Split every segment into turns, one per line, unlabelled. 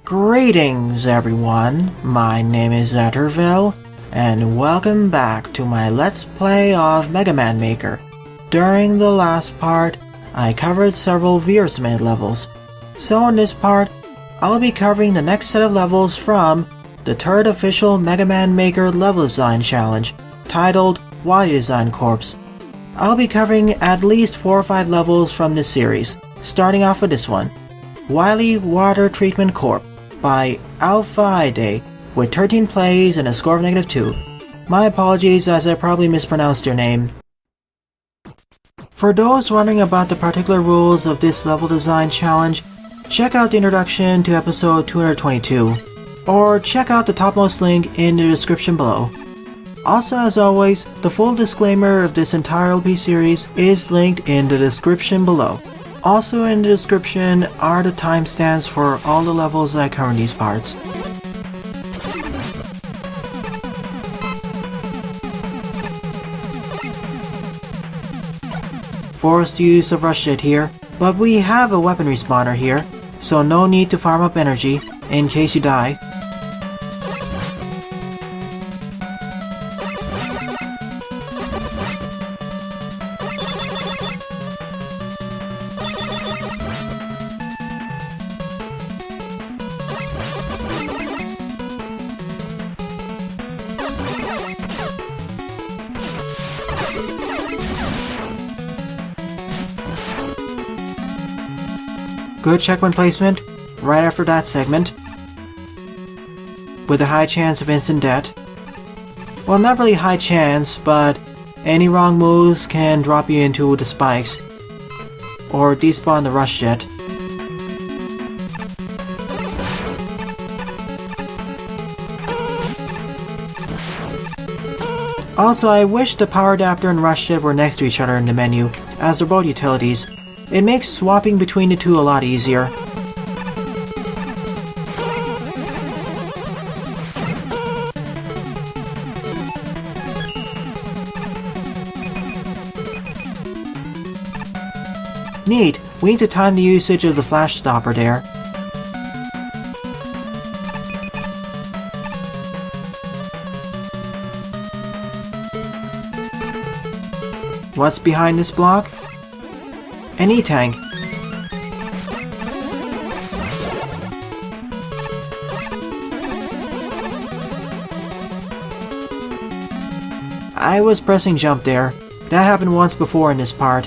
Greetings everyone, my name is Etterville, and welcome back to my Let's Play of Mega Man Maker. During the last part, I covered several Veersmith levels, so in this part, I'll be covering the next set of levels from the third official Mega Man Maker level design challenge, titled Wily Design Corps. I'll be covering at least 4 or 5 levels from this series, starting off with this one, Wily Water Treatment Corp by Alpheidae, with 13 plays and a score of -2. My apologies as I probably mispronounced your name. For those wondering about the particular rules of this level design challenge, check out the introduction to episode 222, or check out the topmost link in the description below. Also, as always, the full disclaimer of this entire LP series is linked in the description below. Also in the description are the timestamps for all the levels I cover in these parts. Forced use of rush jet here, but we have a weapon respawner here, so no need to farm up energy in case you die. Good checkpoint placement right after that segment, with a high chance of instant death. Well, not really high chance, but any wrong moves can drop you into the spikes, or despawn the rush jet. Also, I wish the power adapter and rush jet were next to each other in the menu, as they're both utilities. It makes swapping between the two a lot easier. Neat, we need to time the usage of the flash stopper there. What's behind this block? An E-tank. I was pressing jump there. That happened once before in this part.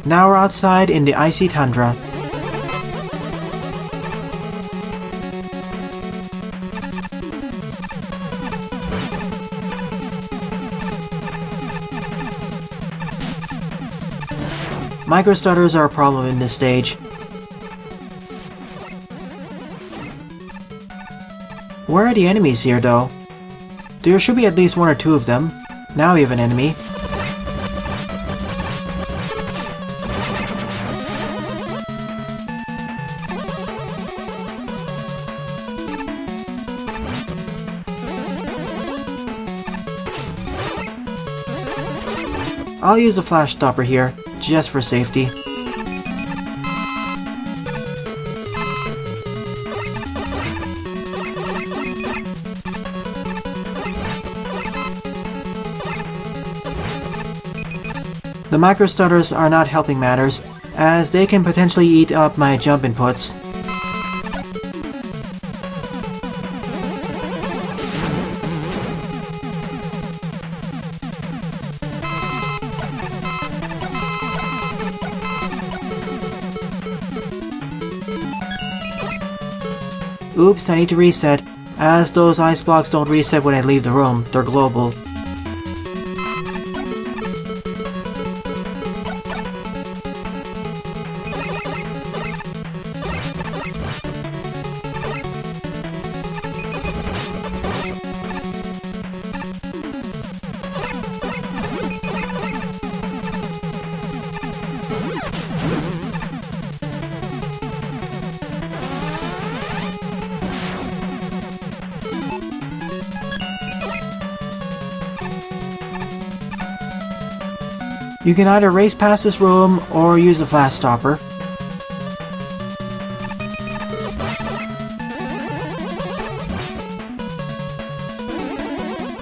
Now we're outside in the icy tundra. Microstutters are a problem in this stage. Where are the enemies here though? There should be at least 1 or 2 of them. Now we have an enemy. I'll use a flash stopper here, just for safety. The microstutters are not helping matters, as they can potentially eat up my jump inputs. Oops, I need to reset, as those ice blocks don't reset when I leave the room, they're global. You can either race past this room or use the flash stopper.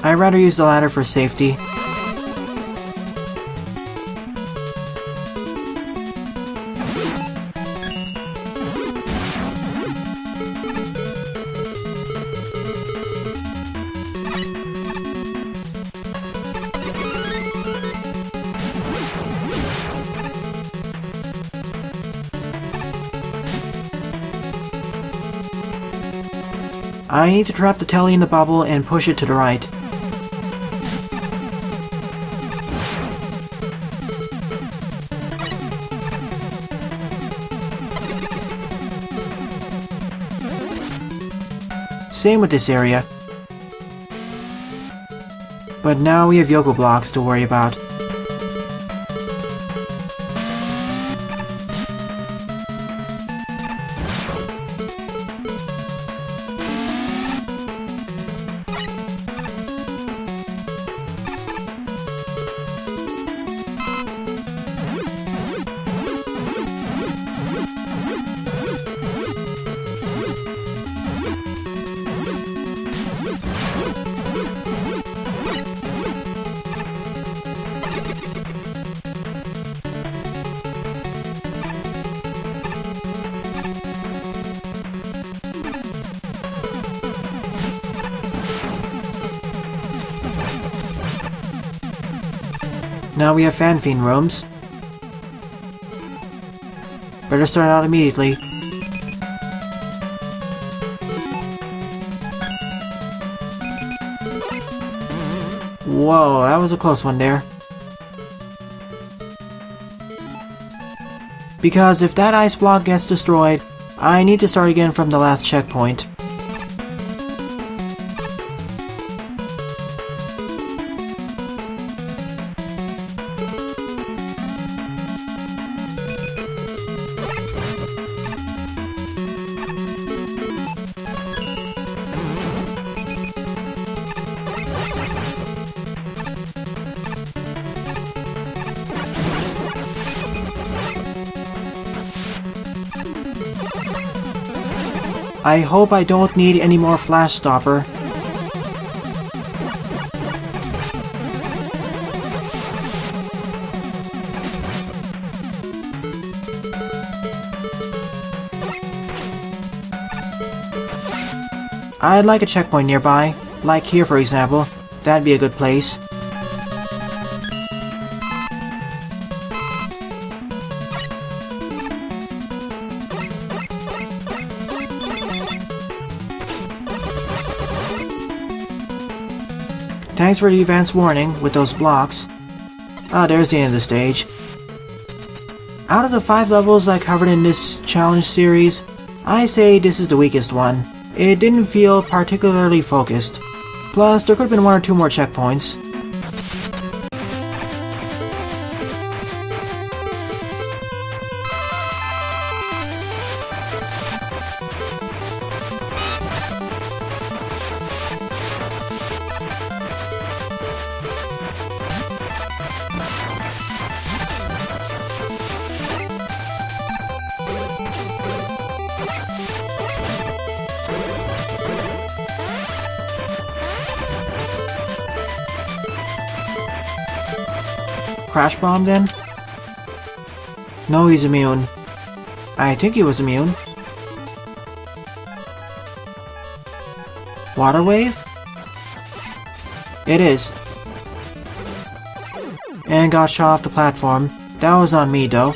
I'd rather use the ladder for safety. I need to trap the telly in the bubble and push it to the right. Same with this area. But now we have Yoko blocks to worry about. Now we have fan fiend rooms. Better start out immediately. Whoa, that was a close one there. Because if that ice block gets destroyed, I need to start again from the last checkpoint. I hope I don't need any more flash stopper. I'd like a checkpoint nearby, like here for example. That'd be a good place. Thanks for the advance warning with those blocks. Ah, there's the end of the stage. Out of the 5 levels I covered in this challenge series, I say this is the weakest one. It didn't feel particularly focused. Plus, there could have been 1 or 2 more checkpoints. Crash bomb then? No, he's immune. I think he was immune. Water wave? It is. And got shot off the platform. That was on me though.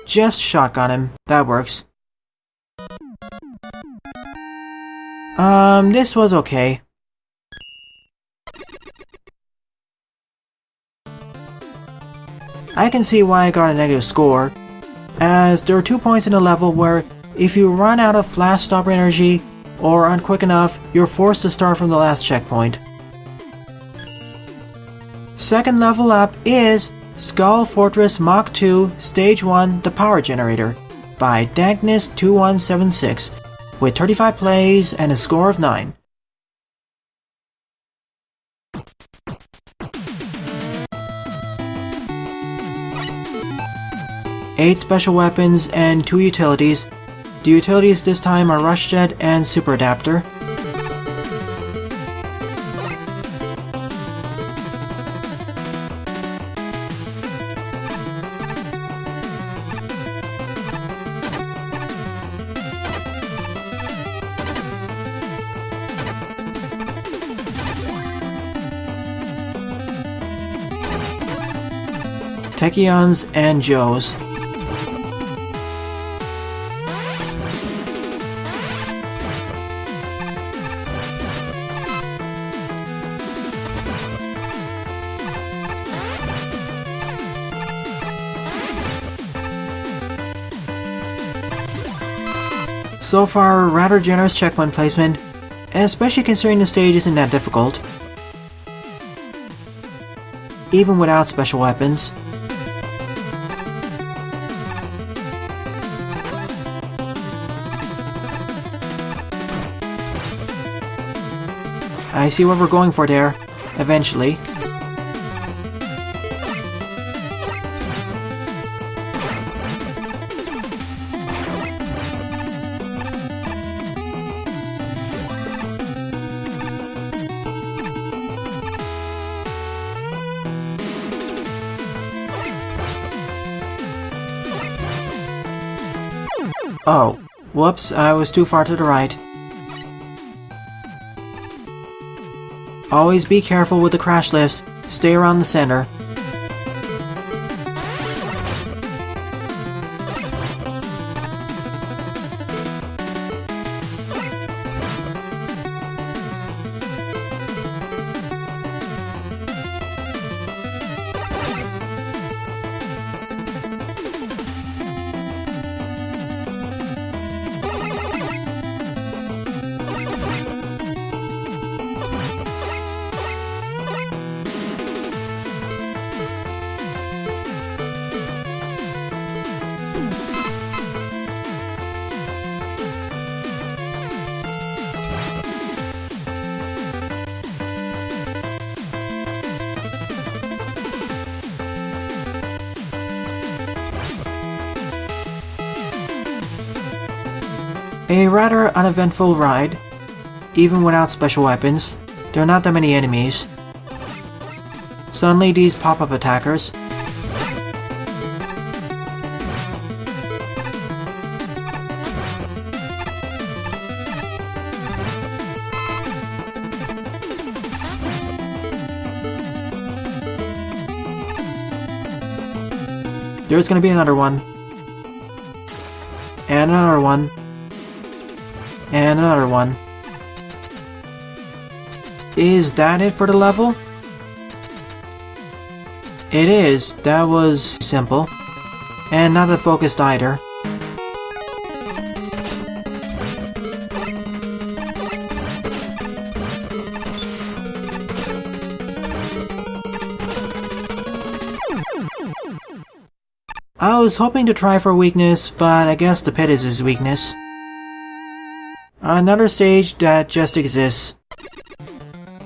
Just shotgun him. That works. This was okay. I can see why I got a negative score, as there are 2 points in the level where if you run out of flash stopper energy or aren't quick enough, you're forced to start from the last checkpoint. Second level up is Skull Fortress Mach 2 Stage 1 The Power Generator by Dankness2176 with 35 plays and a score of 9. Eight special weapons and 2 utilities. The utilities this time are Rush Jet and Super Adapter. Techions and Joes. So far, rather generous checkpoint placement, especially considering the stage isn't that difficult, even without special weapons. I see what we're going for there, eventually. Oh, whoops, I was too far to the right. Always be careful with the crash lifts, stay around the center. A rather uneventful ride, even without special weapons. There are not that many enemies. Suddenly these pop-up attackers. There's gonna be another one. And another one. And another one. Is that it for the level? It is. That was simple. And not that focused either. I was hoping to try for weakness, but I guess the pit is his weakness. Another stage that just exists.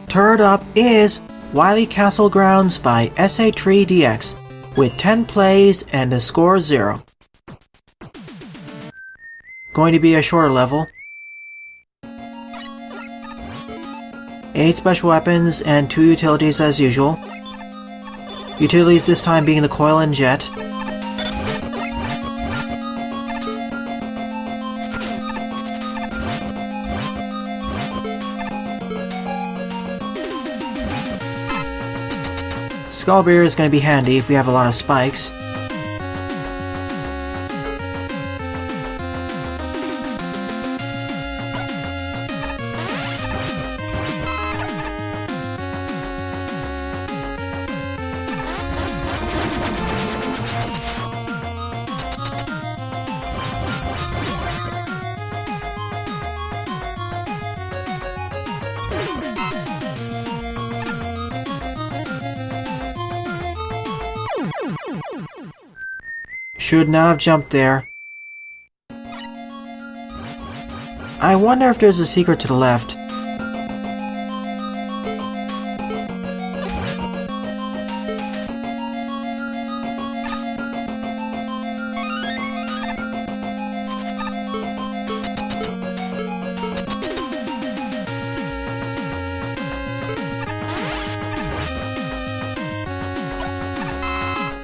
Third up is Wily Castle Grounds by SA3DX with 10 plays and a score 0. Going to be a shorter level. 8 special weapons and 2 utilities as usual. Utilities this time being the coil and jet. Skullbeer is going to be handy if we have a lot of spikes. Should not have jumped there. I wonder if there's a secret to the left.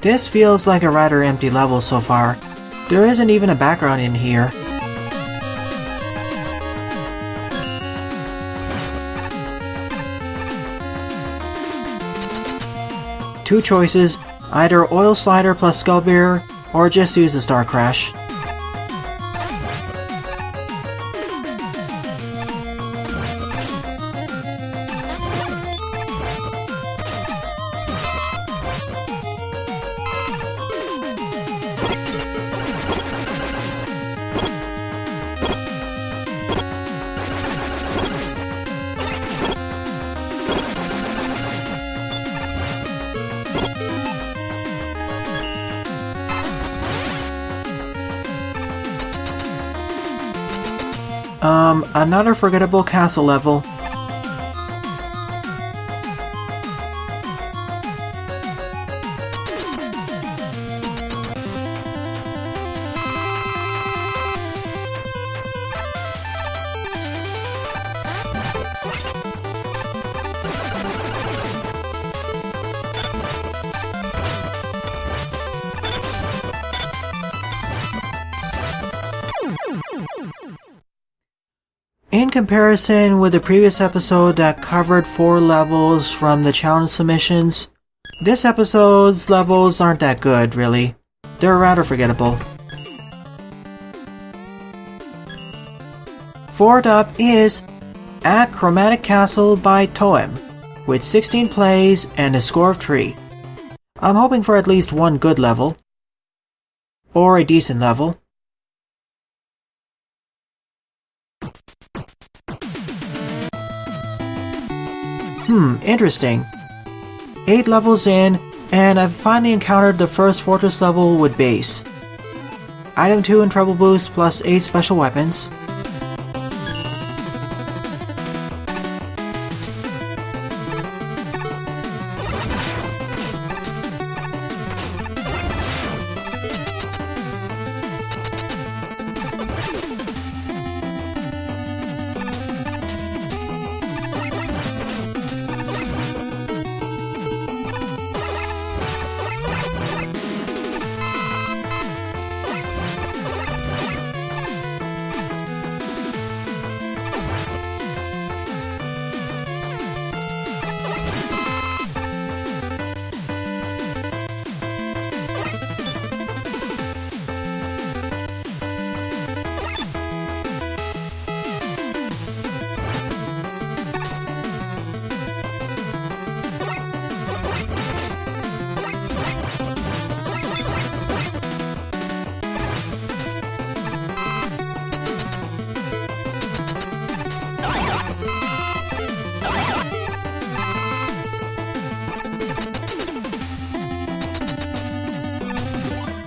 This feels like a rather empty level so far. There isn't even a background in here. Two choices, either Oil Slider plus Skullbearer, or just use the Star Crash. Another forgettable castle level. In comparison with the previous episode that covered 4 levels from the challenge submissions, this episode's levels aren't that good, really. They're rather forgettable. Fourth up is Achromatic Castle by TOEM, with 16 plays and a score of 3. I'm hoping for at least one good level, or a decent level. Interesting. 8 levels in, and I've finally encountered the first fortress level with base. Item 2 and treble boost plus 8 special weapons.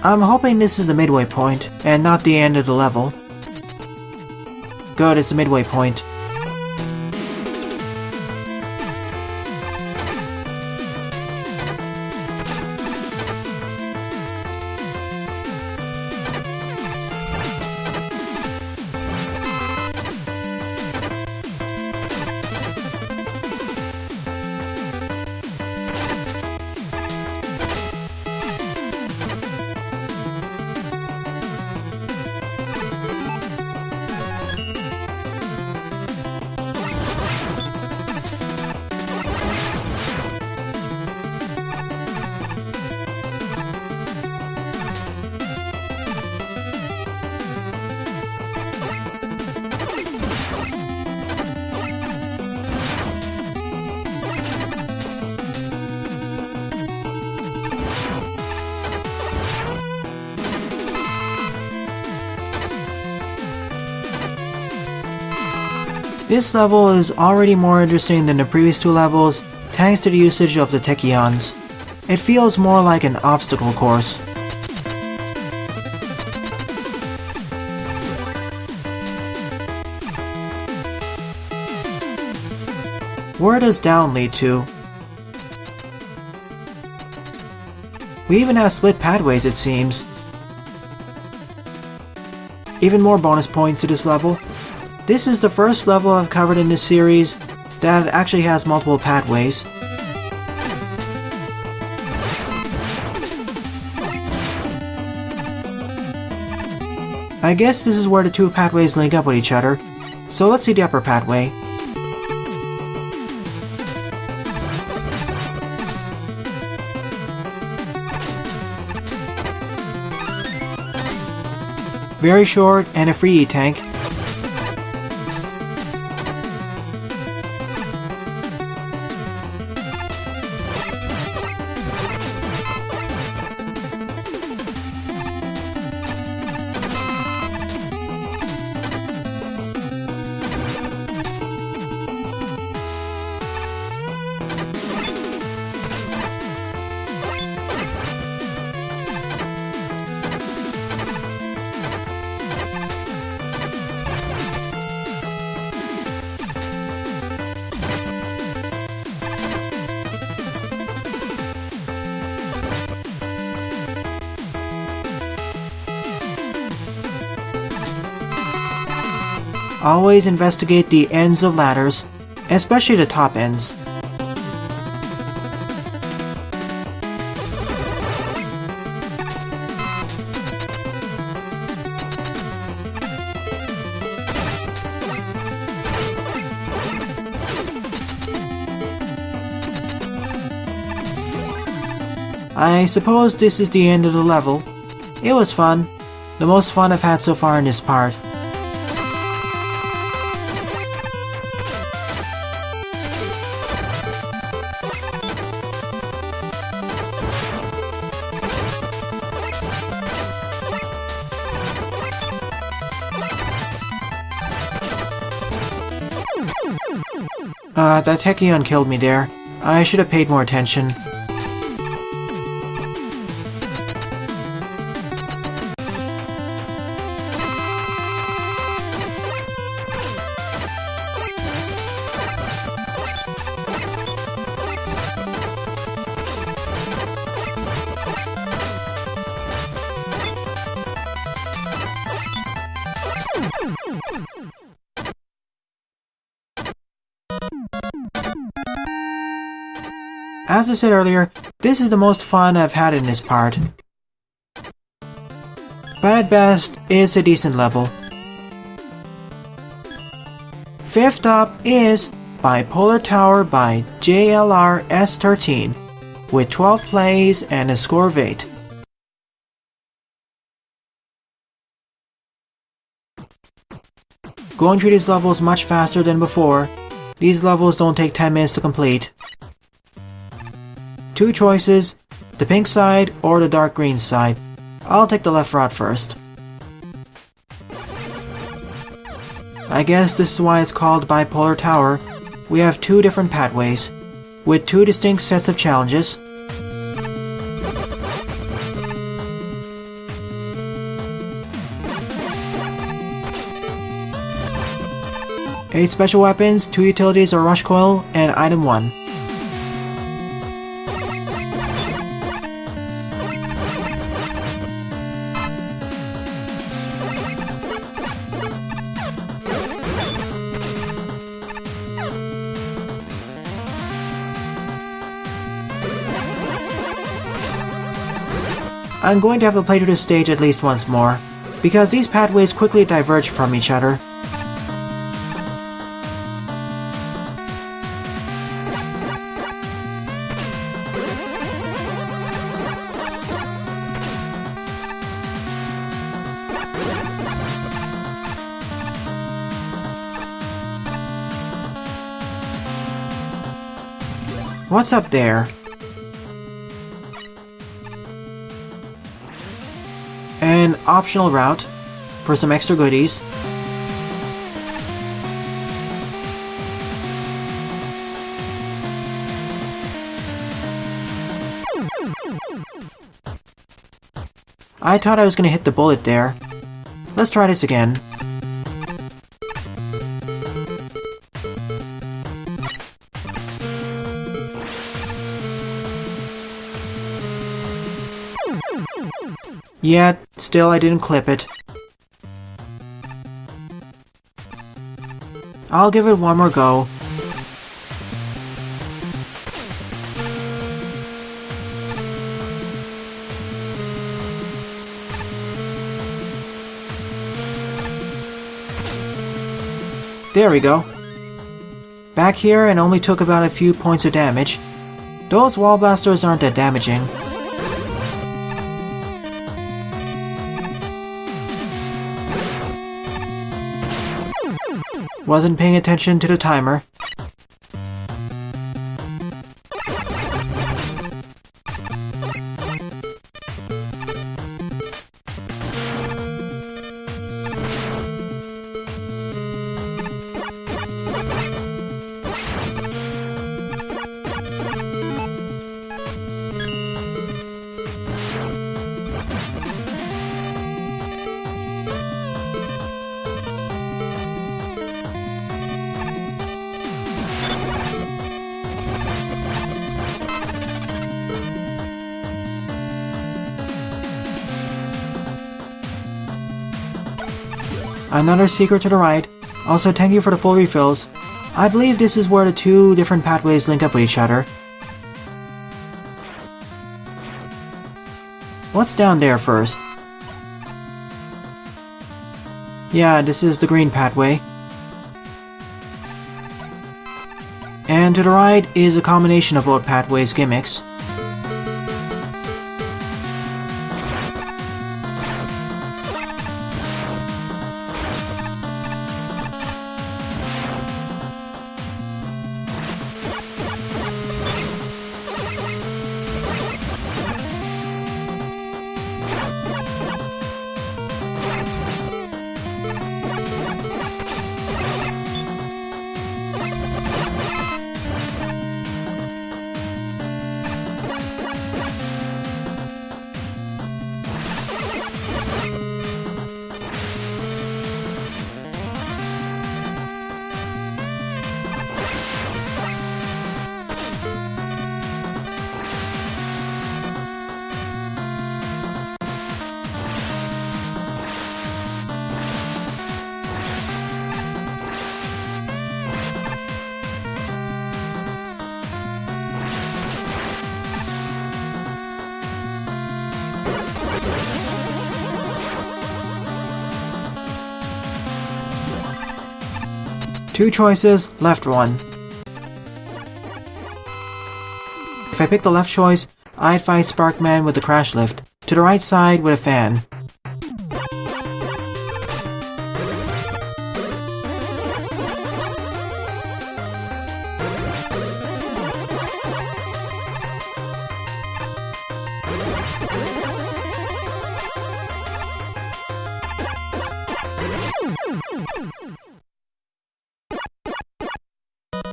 I'm hoping this is the midway point, and not the end of the level. Good, it's the midway point. This level is already more interesting than the previous 2 levels thanks to the usage of the Tachyons. It feels more like an obstacle course. Where does down lead to? We even have split pathways, it seems. Even more bonus points to this level. This is the first level I've covered in this series that actually has multiple pathways. I guess this is where the two pathways link up with each other, so let's see the upper pathway. Very short and a free E-tank. Always investigate the ends of ladders, especially the top ends. I suppose this is the end of the level. It was fun. The most fun I've had so far in this part. That Techion killed me there. I should have paid more attention. As I said earlier, this is the most fun I've had in this part. But at best, it's a decent level. Fifth up is Bipolar Tower by JLRS13, with 12 plays and a score of 8. Going through these levels much faster than before. These levels don't take 10 minutes to complete. Two choices, the pink side or the dark green side. I'll take the left route first. I guess this is why it's called Bipolar Tower. We have two different pathways, with two distinct sets of challenges. Eight special weapons, 2 utilities or rush coil, and item 1. I'm going to have to play through this stage at least once more, because these pathways quickly diverge from each other. What's up there? An optional route for some extra goodies. I thought I was gonna hit the bullet there. Let's try this again. Yet, still I didn't clip it. I'll give it one more go. There we go. Back here and only took about a few points of damage. Those wall blasters aren't that damaging. Wasn't paying attention to the timer. Another secret to the right. Also, thank you for the full refills. I believe this is where the two different pathways link up with each other. What's down there first? Yeah, this is the green pathway. And to the right is a combination of both pathways' gimmicks. Two choices, left one. If I pick the left choice, I'd fight Sparkman with the crash lift. To the right side with a fan.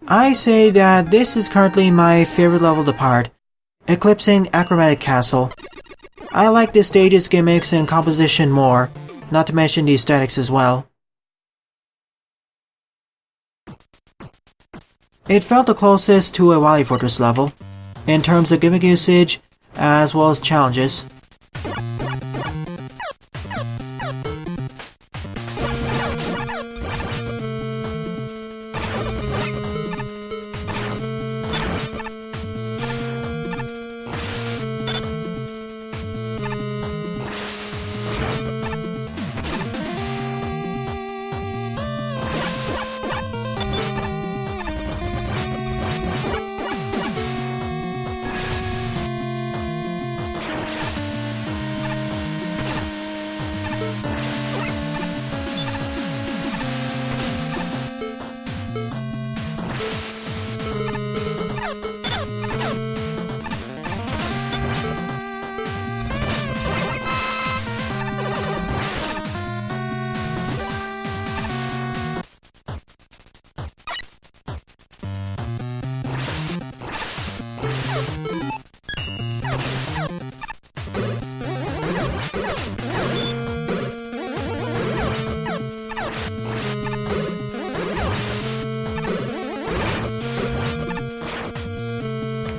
I say that this is currently my favorite level to part, eclipsing Achromatic Castle. I like this stage's gimmicks and composition more, not to mention the aesthetics as well. It felt the closest to a Wily Fortress level, in terms of gimmick usage, as well as challenges.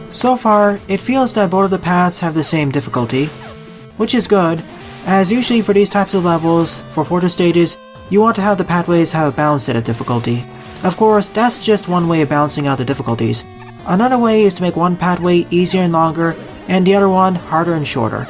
So far, it feels that both of the paths have the same difficulty, which is good, As usually for these types of levels, for Fortress stages, you want to have the pathways have a balanced set of difficulty. Of course, that's just one way of balancing out the difficulties. Another way is to make one pathway easier and longer, and the other one harder and shorter.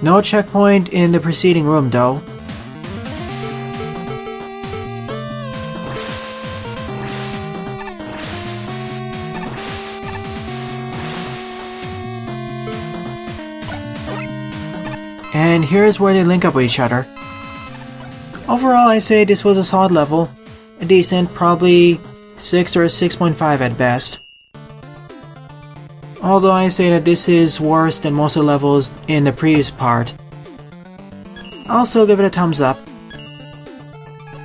No checkpoint in the preceding room though. And here's where they link up with each other. Overall, I say this was a solid level. A decent, probably 6 or a 6.5 at best. Although I say that this is worse than most of the levels in the previous part. I'll still give it a thumbs up.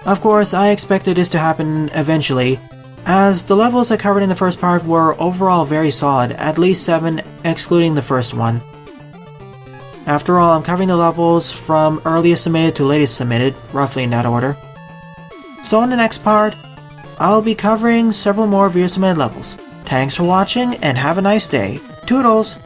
Of course, I expected this to happen eventually, as the levels I covered in the first part were overall very solid, at least 7 excluding the first one. After all, I'm covering the levels from earliest submitted to latest submitted, roughly in that order. So in the next part, I'll be covering several more viewer submitted levels. Thanks for watching and have a nice day. Toodles!